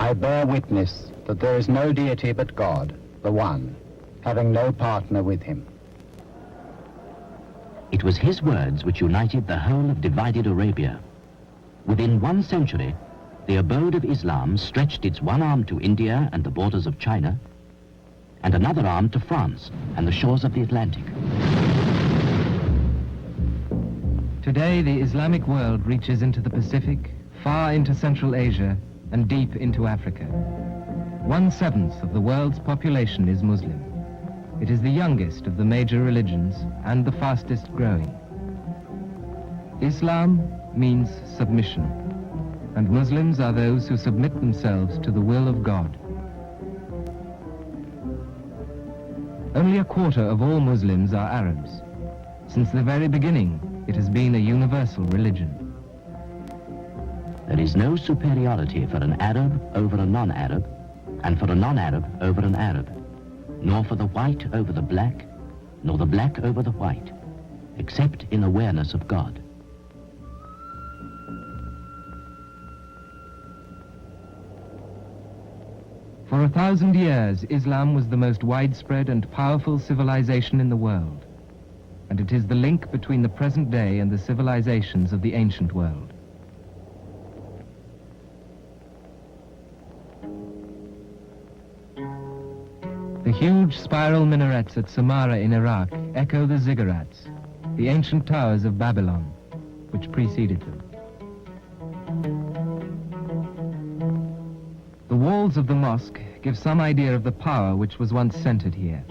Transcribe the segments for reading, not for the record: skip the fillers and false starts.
I bear witness that there is no deity but God, the One, having no partner with him. It was his words which united the whole of divided Arabia. Within 1 century, the abode of Islam stretched its one arm to India and the borders of China, and another arm to France and the shores of the Atlantic. Today, the Islamic world reaches into the Pacific, far into Central Asia, and deep into Africa. 1/7 of the world's population is Muslim. It is the youngest of the major religions and the fastest growing. Islam means submission, and Muslims are those who submit themselves to the will of God. Only 1/4 of all Muslims are Arabs. Since the very beginning, it has been a universal religion. There is no superiority for an Arab over a non-Arab, and for a non-Arab over an Arab, nor for the white over the black, nor the black over the white, except in awareness of God. For 1,000 years, Islam was the most widespread and powerful civilization in the world, and it is the link between the present day and the civilizations of the ancient world. The huge spiral minarets at Samarra in Iraq echo the ziggurats, the ancient towers of Babylon, which preceded them. The walls of the mosque give some idea of the power which was once centered here.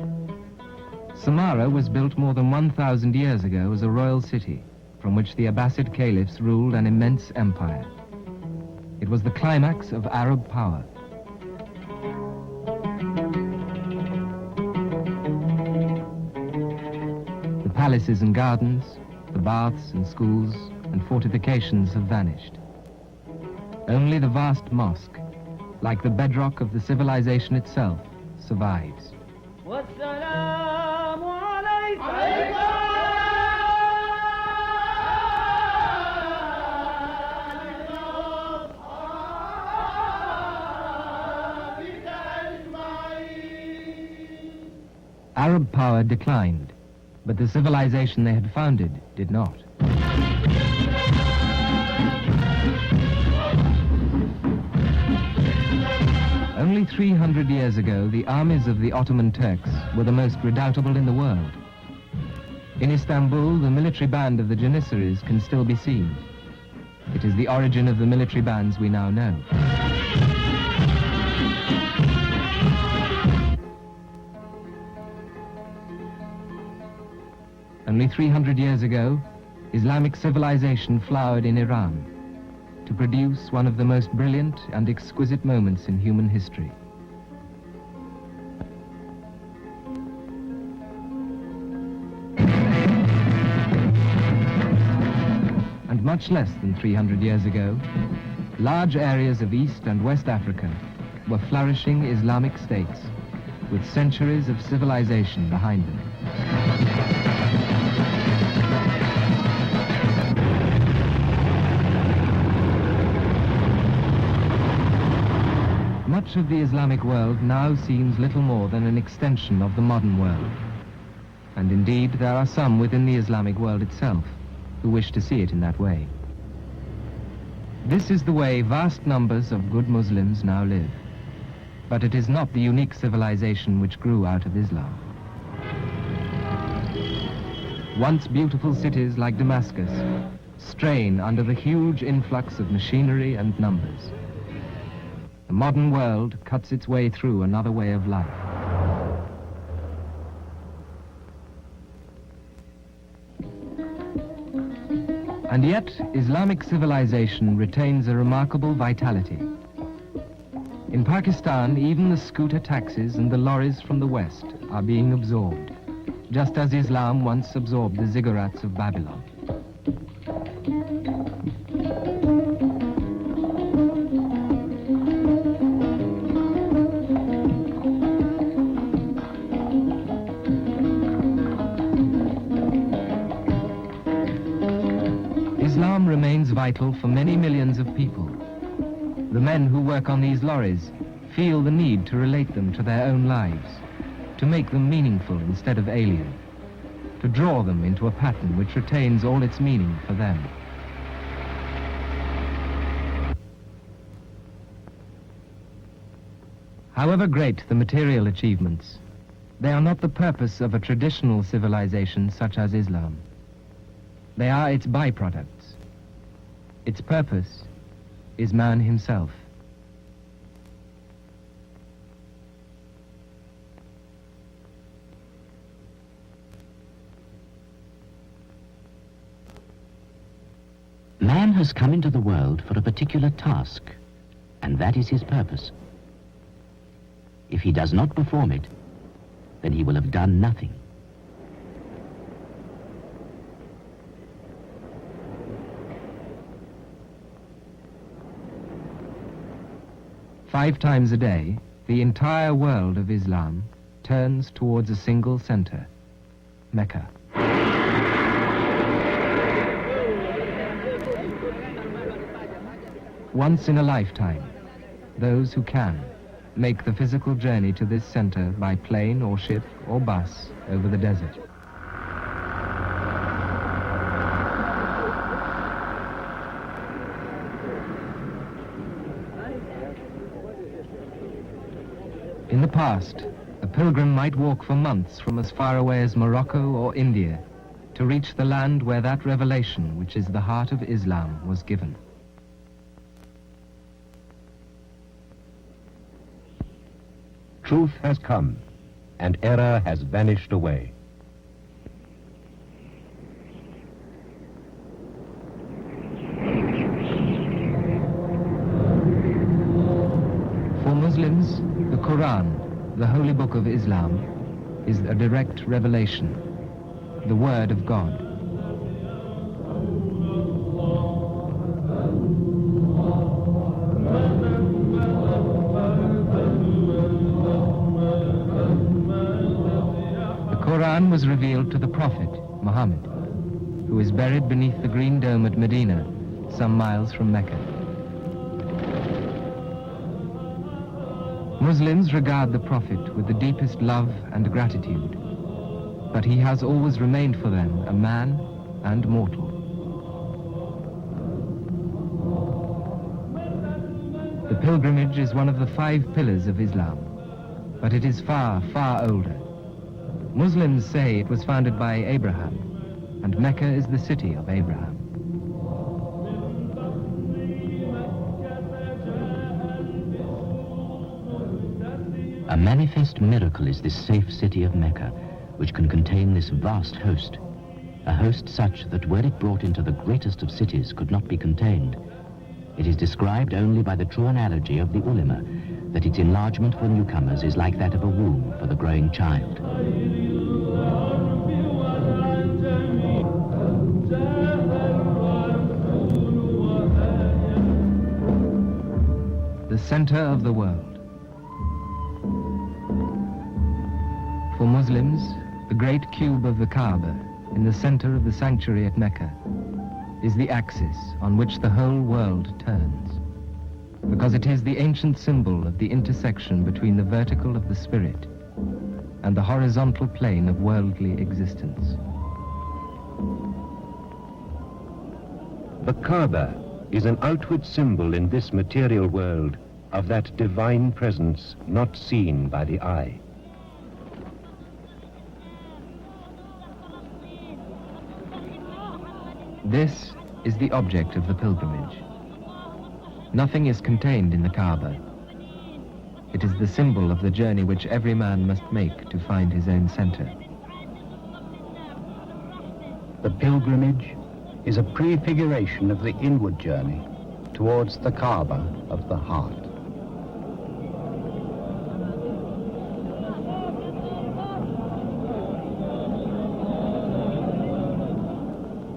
Samarra was built more than 1,000 years ago as a royal city, from which the Abbasid caliphs ruled an immense empire. It was the climax of Arab power. The palaces and gardens, the baths and schools and fortifications have vanished. Only the vast mosque, like the bedrock of the civilization itself, survives. Arab power declined, but the civilization they had founded did not. Only 300 years ago, the armies of the Ottoman Turks were the most redoubtable in the world. In Istanbul, the military band of the Janissaries can still be seen. It is the origin of the military bands we now know. Only 300 years ago, Islamic civilization flowered in Iran to produce one of the most brilliant and exquisite moments in human history. And much less than 300 years ago, large areas of East and West Africa were flourishing Islamic states with centuries of civilization behind them. Much of the Islamic world now seems little more than an extension of the modern world. And indeed, there are some within the Islamic world itself who wish to see it in that way. This is the way vast numbers of good Muslims now live. But it is not the unique civilization which grew out of Islam. Once beautiful cities like Damascus strain under the huge influx of machinery and numbers. The modern world cuts its way through another way of life. And yet, Islamic civilization retains a remarkable vitality. In Pakistan, even the scooter taxis and the lorries from the West are being absorbed, just as Islam once absorbed the ziggurats of Babylon. Islam remains vital for many millions of people. The men who work on these lorries feel the need to relate them to their own lives, to make them meaningful instead of alien, to draw them into a pattern which retains all its meaning for them. However great the material achievements, they are not the purpose of a traditional civilization such as Islam. They are its byproducts. Its purpose is man himself. Man has come into the world for a particular task, and that is his purpose. If he does not perform it, then he will have done nothing. Five times a day, the entire world of Islam turns towards a single center, Mecca. Once in a lifetime, those who can make the physical journey to this center by plane or ship or bus over the desert. In the past, a pilgrim might walk for months from as far away as Morocco or India to reach the land where that revelation, which is the heart of Islam, was given. Truth has come, and error has vanished away. For Muslims, the Quran, the holy book of Islam, is a direct revelation, the word of God. The Quran was revealed to the Prophet, Muhammad, who is buried beneath the green dome at Medina, some miles from Mecca. Muslims regard the Prophet with the deepest love and gratitude, but he has always remained for them a man and mortal. The pilgrimage is one of the 5 pillars of Islam, but it is far, far older. Muslims say it was founded by Abraham, and Mecca is the city of Abraham. A manifest miracle is this safe city of Mecca, which can contain this vast host, a host such that were it brought into the greatest of cities could not be contained. It is described only by the true analogy of the ulama, that its enlargement for newcomers is like that of a womb for the growing child. The center of the world. For Muslims, the great cube of the Kaaba, in the center of the sanctuary at Mecca, is the axis on which the whole world turns, because it is the ancient symbol of the intersection between the vertical of the spirit and the horizontal plane of worldly existence. The Kaaba is an outward symbol in this material world of that divine presence not seen by the eye. This is the object of the pilgrimage. Nothing is contained in the Kaaba. It is the symbol of the journey which every man must make to find his own center. The pilgrimage is a prefiguration of the inward journey towards the Kaaba of the heart.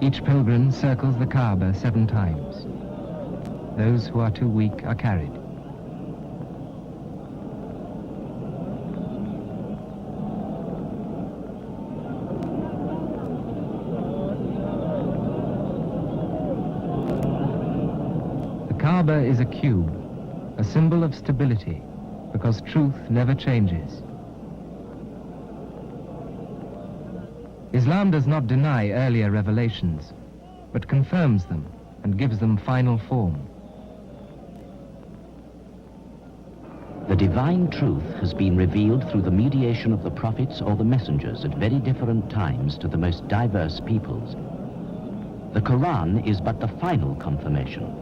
Each pilgrim circles the Kaaba 7 times. Those who are too weak are carried. The Kaaba is a cube, a symbol of stability, because truth never changes. Islam does not deny earlier revelations, but confirms them and gives them final form. The divine truth has been revealed through the mediation of the prophets or the messengers at very different times to the most diverse peoples. The Quran is but the final confirmation,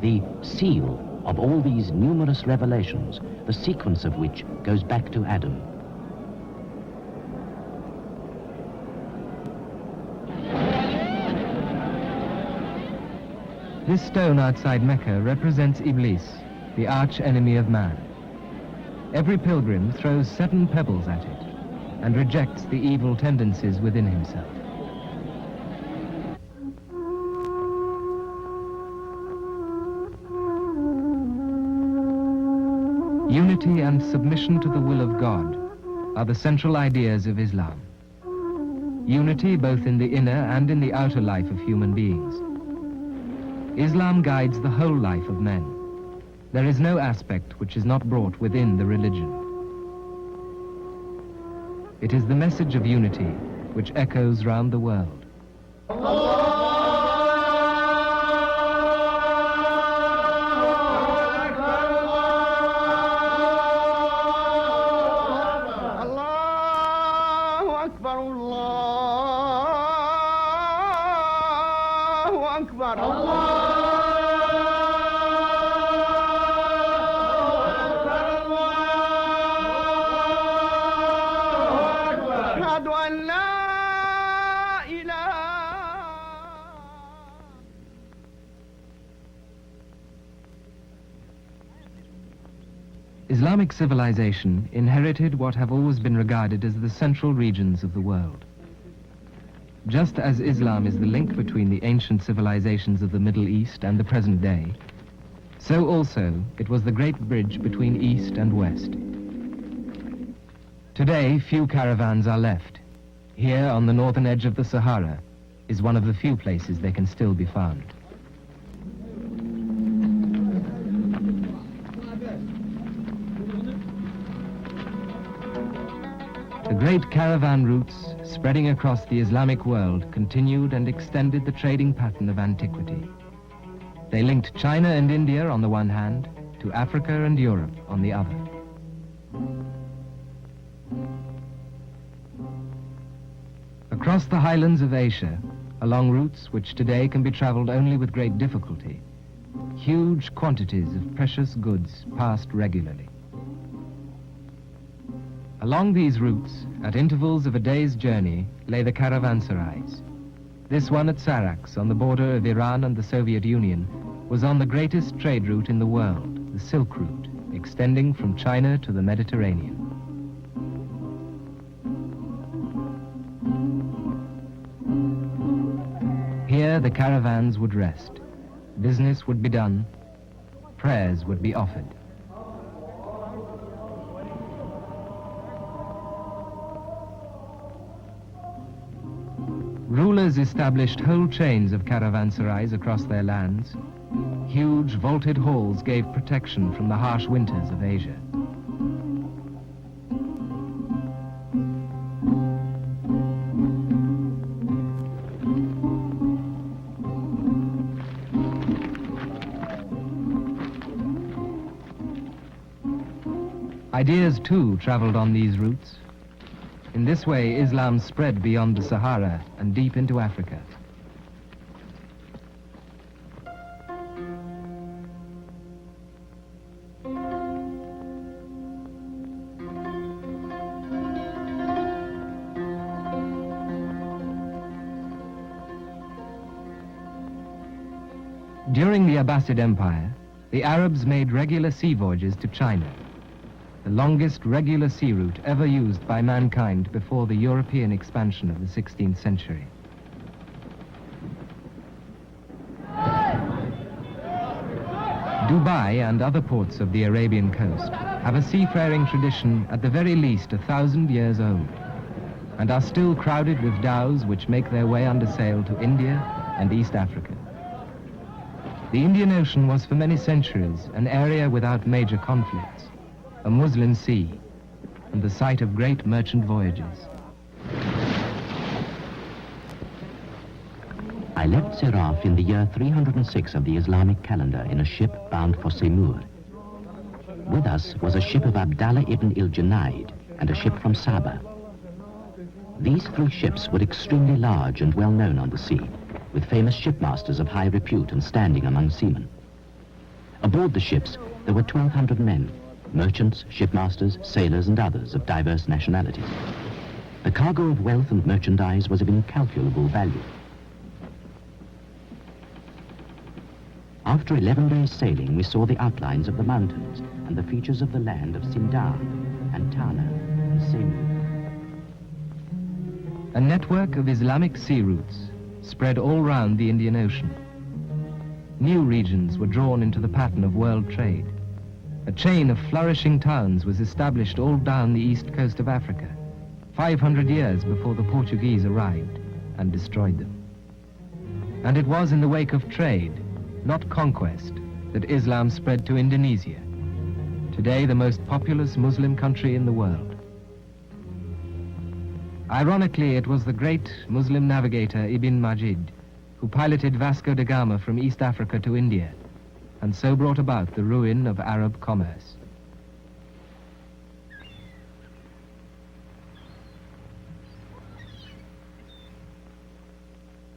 the seal of all these numerous revelations, the sequence of which goes back to Adam. This stone outside Mecca represents Iblis, the arch enemy of man. Every pilgrim throws 7 pebbles at it and rejects the evil tendencies within himself. Unity and submission to the will of God are the central ideas of Islam. Unity both in the inner and in the outer life of human beings. Islam guides the whole life of men. There is no aspect which is not brought within the religion. It is the message of unity which echoes round the world. Islamic civilization inherited what have always been regarded as the central regions of the world. Just as Islam is the link between the ancient civilizations of the Middle East and the present day, so also it was the great bridge between East and West. Today, few caravans are left. Here, on the northern edge of the Sahara, is one of the few places they can still be found. The great caravan routes spreading across the Islamic world continued and extended the trading pattern of antiquity. They linked China and India on the one hand to Africa and Europe on the other. Across the highlands of Asia, along routes which today can be traveled only with great difficulty, huge quantities of precious goods passed regularly. Along these routes, at intervals of a day's journey, lay the caravanserais. This one at Sarax, on the border of Iran and the Soviet Union, was on the greatest trade route in the world, the Silk Route, extending from China to the Mediterranean. Here the caravans would rest, business would be done, prayers would be offered. Rulers established whole chains of caravanserais across their lands. Huge vaulted halls gave protection from the harsh winters of Asia. Ideas too traveled on these routes. In this way, Islam spread beyond the Sahara and deep into Africa. During the Abbasid Empire, the Arabs made regular sea voyages to China, the longest regular sea route ever used by mankind before the European expansion of the 16th century. Dubai and other ports of the Arabian coast have a seafaring tradition at the very least 1,000 years old, and are still crowded with dhows which make their way under sail to India and East Africa. The Indian Ocean was for many centuries an area without major conflicts, a Muslim sea, and the site of great merchant voyages. I left Siraf in the year 306 of the Islamic calendar in a ship bound for Seymour. With us was a ship of Abdallah ibn il-Junayd and a ship from Saba. These three ships were extremely large and well known on the sea, with famous shipmasters of high repute and standing among seamen. Aboard the ships there were 1,200 men, merchants, shipmasters, sailors and others of diverse nationalities. The cargo of wealth and merchandise was of incalculable value. After 11 days sailing, we saw the outlines of the mountains and the features of the land of Sindar, Antana and Seymour. A network of Islamic sea routes spread all round the Indian Ocean. New regions were drawn into the pattern of world trade. A chain of flourishing towns was established all down the east coast of Africa, 500 years before the Portuguese arrived and destroyed them. And it was in the wake of trade, not conquest, that Islam spread to Indonesia, today the most populous Muslim country in the world. Ironically, it was the great Muslim navigator Ibn Majid who piloted Vasco da Gama from East Africa to India, and so brought about the ruin of Arab commerce.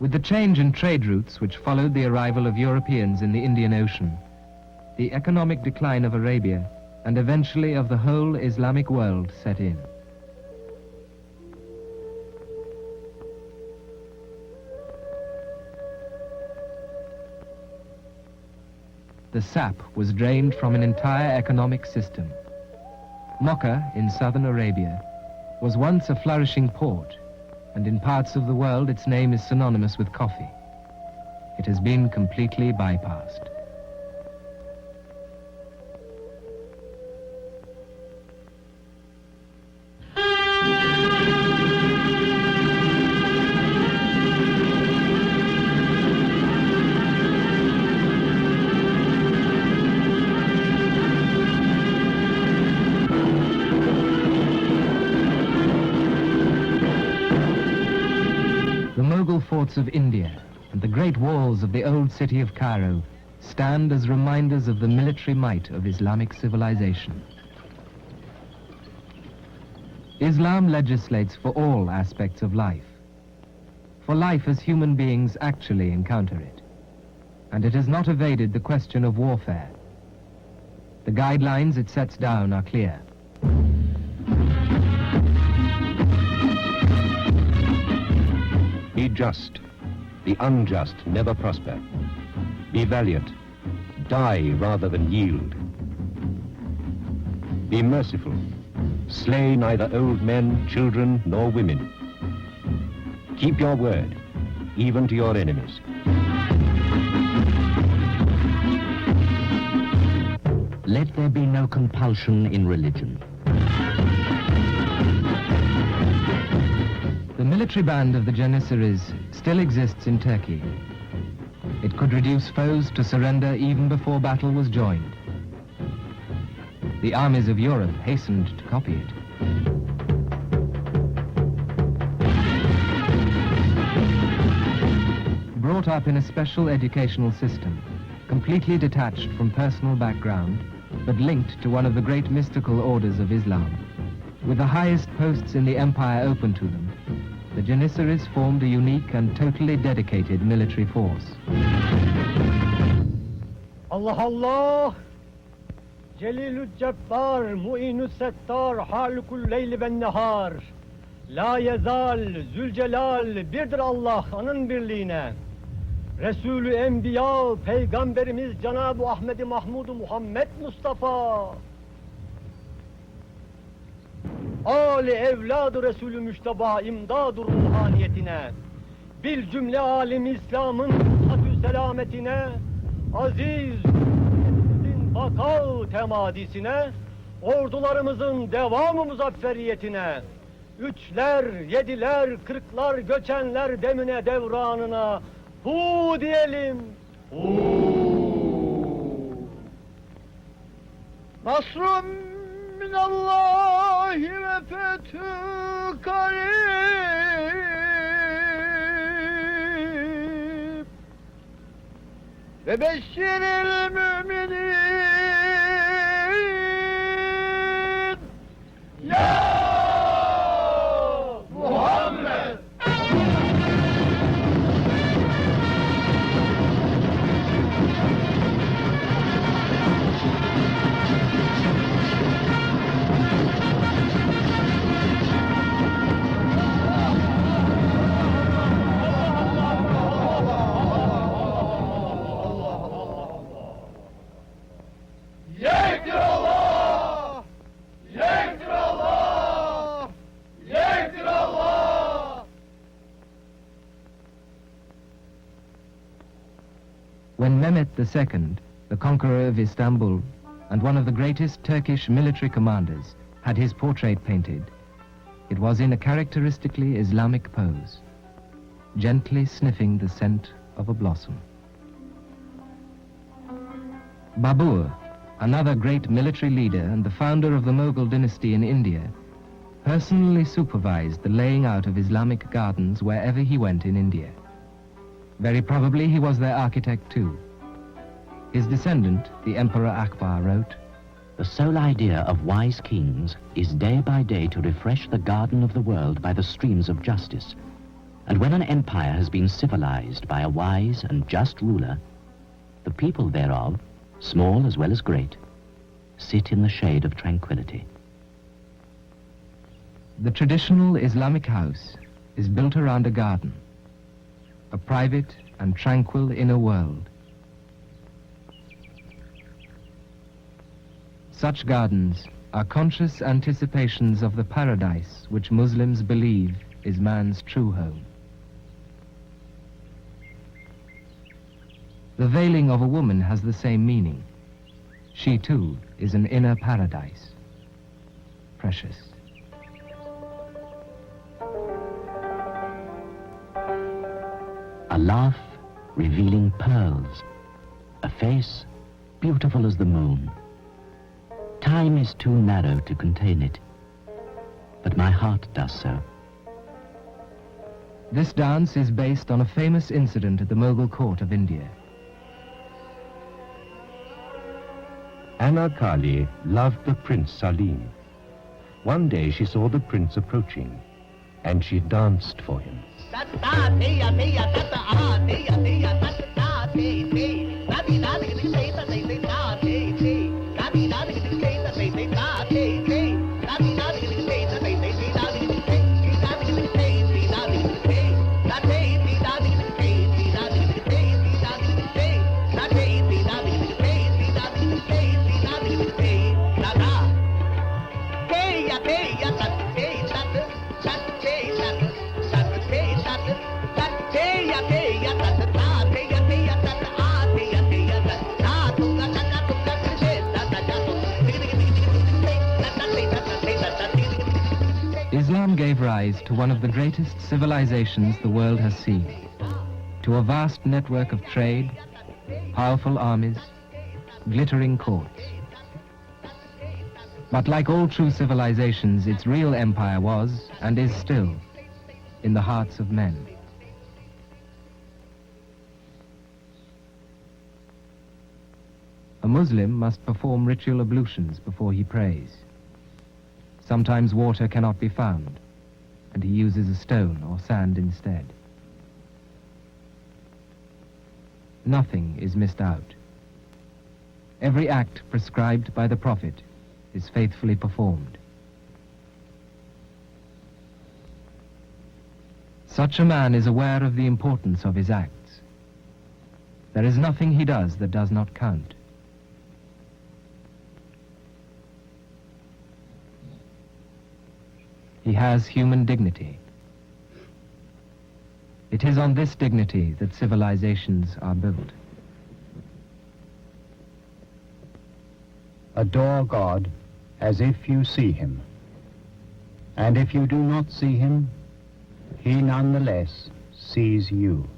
With the change in trade routes which followed the arrival of Europeans in the Indian Ocean, the economic decline of Arabia and eventually of the whole Islamic world set in. The sap was drained from an entire economic system. Mecca, in southern Arabia, was once a flourishing port, and in parts of the world its name is synonymous with coffee. It has been completely bypassed. Forts of India and the great walls of the old city of Cairo stand as reminders of the military might of Islamic civilization. Islam legislates for all aspects of life, for life as human beings actually encounter it, and it has not evaded the question of warfare. The guidelines it sets down are clear. Be just. The unjust never prosper. Be valiant. Die rather than yield. Be merciful. Slay neither old men, children, nor women. Keep your word, even to your enemies. Let there be no compulsion in religion. The military band of the Janissaries still exists in Turkey. It could reduce foes to surrender even before battle was joined. The armies of Europe hastened to copy it. Brought up in a special educational system, completely detached from personal background, but linked to one of the great mystical orders of Islam, with the highest posts in the empire open to them, the Janissaries formed a unique and totally dedicated military force. Allah Allah! Celilü Cebbar, Mu'inü Settar, Halikul Leyli ben Nehar. La yezal, Zülcelal, birdir Allah, anın birliğine. Resulü Enbiya, Peygamberimiz Cenab-ı Ahmed-i Mahmud-u Muhammed Mustafa. Ali evladı Resulü Müşteba imdad-ı ruhaniyetine, bil cümle alim İslam'ın sıhhatü selametine, aziz ümmetimizin baka temadisine, ordularımızın devamı muzafferiyetine, üçler, yediler, kırklar göçenler demine devranına, hu diyelim, hu! Nasrun minallahi ve fethü karib ve beşşiril müminin ya Muhammed. When Mehmet II, the conqueror of Istanbul and one of the greatest Turkish military commanders, had his portrait painted, it was in a characteristically Islamic pose, gently sniffing the scent of a blossom. Babur, another great military leader and the founder of the Mughal dynasty in India, personally supervised the laying out of Islamic gardens wherever he went in India. Very probably he was their architect too. His descendant, the Emperor Akbar, wrote, The sole idea of wise kings is day by day to refresh the garden of the world by the streams of justice. And when an empire has been civilized by a wise and just ruler, the people thereof, small as well as great, sit in the shade of tranquility. The traditional Islamic house is built around a garden, a private and tranquil inner world. Such gardens are conscious anticipations of the paradise which Muslims believe is man's true home. The veiling of a woman has the same meaning. She too is an inner paradise. Precious. A laugh revealing pearls, a face beautiful as the moon. Time is too narrow to contain it, but my heart does so. This dance is based on a famous incident at the Mughal court of India. Anarkali loved the Prince Salim. One day she saw the prince approaching, and she danced for him. Islam gave rise to one of the greatest civilizations the world has seen, to a vast network of trade, powerful armies, glittering courts. But like all true civilizations, its real empire was, and is still, in the hearts of men. A Muslim must perform ritual ablutions before he prays. Sometimes water cannot be found, and he uses a stone or sand instead. Nothing is missed out. Every act prescribed by the Prophet is faithfully performed. Such a man is aware of the importance of his acts. There is nothing he does that does not count. He has human dignity. It is on this dignity that civilizations are built. Adore God as if you see him. And if you do not see him, he nonetheless sees you.